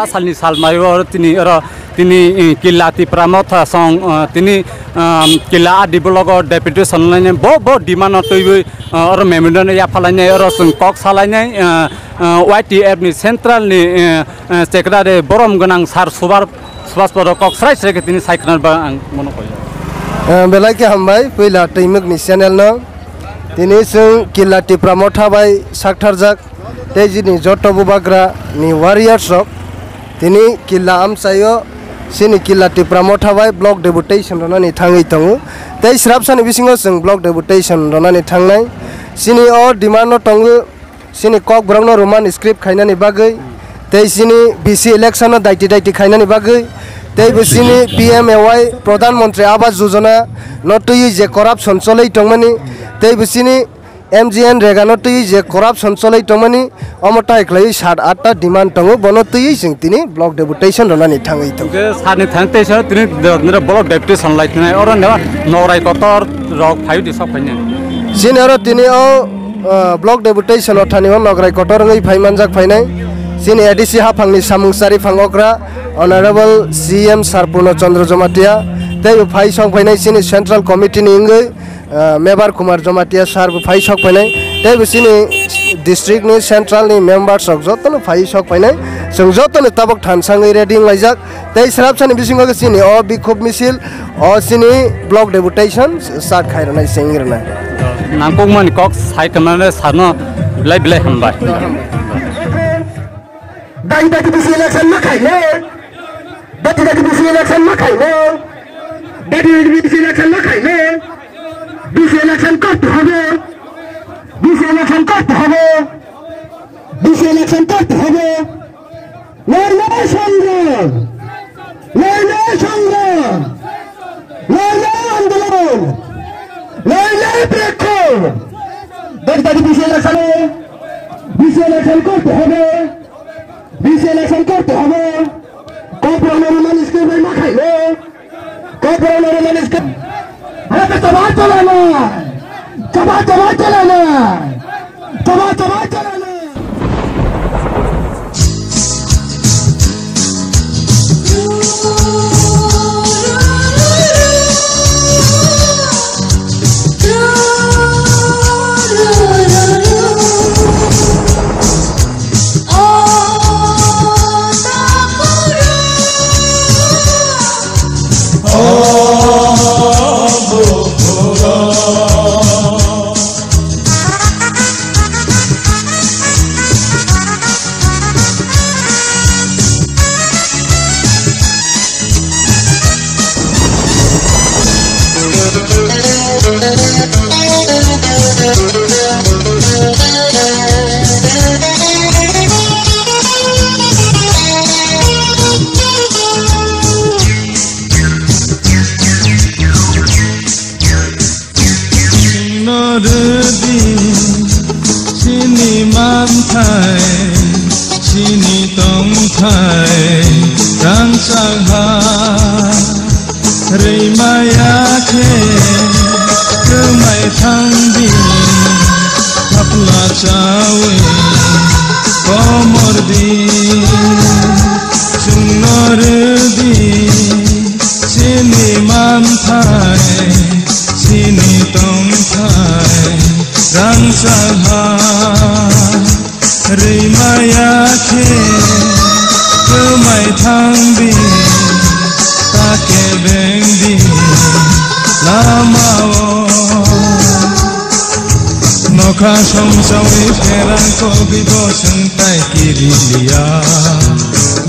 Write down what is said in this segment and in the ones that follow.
सालनि साल मायो तिनी किल्ला तिप्रामथ सं तिनी किल्ला आदि ब्लॉग डेपुटेशन लाइने बहुत डिमांड तैबो और मेमोरियल या फलाइने और कक सालाइने YTF नि सेंट्रल नि सेक्रेटारि बरम गोनां सार सुभाष बर कक्सराय सेके तिनी साइखनार बा आं मनो कयो बेलाके हामबाय पहिला तैमक नि चैनल न तिनी जों किल्ला तिप्रामथ थाबाय साकथारजाक तेजिनि जट बुबाग्रा नि वारियर्स रक तिनी किल्ला आमसायो सिनि किल्ला तिप्रामथ थाबाय ब्लॉक डेपुटेशन रनानि थाङै दङ तै स्राबसानि बिसिङाव जों ब्लॉक डेपुटेशन रनानि थांनाय सिनि अ डिमान्ड दङ सिनि कक ब्राउन रोमान स्क्रिप्ट खायनानि बागै तै सिनि BC इलेक्शन दायति खायनानि बागै तै बिसिनि PMAY प्रधानमंत्री आवास योजना नतुइ जे करप्शन चलै दंमनि तै बिसिनि MGN रेगानतुइ जे करप्शन चलै दंमनि अमताय खलै 7-8 टा डिमांड दङ बनतुइ जों तिनि ब्लॉक डेपुटेशन रनानि थाङै दङ सानि थांतैसो तिनि ब्लॉक डेपुटेशन लाइथनाय और नराय कतर रक फाइ दिसक फाइने सिनर तिनि ब्लॉक डेपुटेशन थानि नगराय कतरङै फाइमानजाक फाइनाय सिनि एडिसि हाफांनि सामुंसारि फांगग्रा ऑनरेबल CM सारपूर्ण चंद्र जमातिया तै फाइ सं फाइनाय सिनि सेंट्रल कमिटि नि इंगै मेबर कुमार जमातिया सार फाइ सक फाइनाय तै सिनि डिस्ट्रिक्ट नि सेंट्रल नि मेंबर्स अफ जतन फाइ सक फाइनाय जों जतन तबक थानसाङै रेडिं लाइजाक तै स्राबसानि बिसिङाव सिनि बिखुब मिसिल सिनि ब्लॉक डेपुटेशन स्टार्ट खायरनाय सेंगिरनाय नामपंमन कक साइखनाने सानो बिलाय हमबाय दाइ BC इलेक्शन मा खाइले दाइ BC इलेक्शन मा खाइले दाइ BC इलेक्शन मा खाइले BC इलेक्शन करते হবে BC इलेक्शन करते হবে BC इलेक्शन करते হবে লড়াই সংগ্রাম লড়াই আন্দোলন লড়াই প্রেক্ষণ দাই BC ইলেকশন করতে হবে BC इलेक्शन करते হবে কপরানোর মানুষকে না খাইলে কপরানোর মানুষকে আরে তো বাদ চলে না চবা চলে না চবা চলে না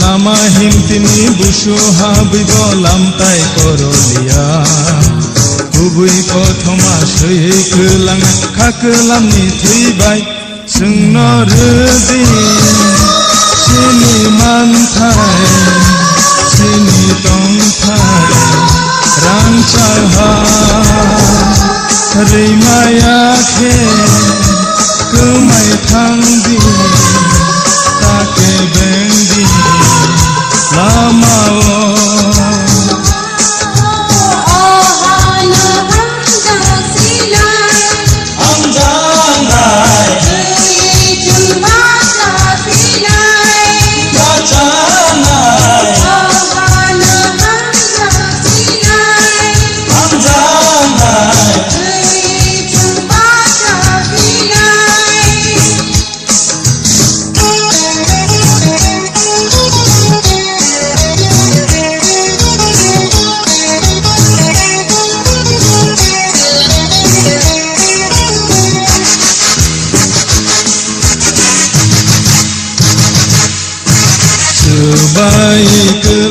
Lama himtini bushu habibo lamtai koroliya Kubui kothoma shui kulang kakelam ni thibai Sungno rudi sini manthai sini tongthai rang charha rimaya khe kumai thangdi take bendi Baik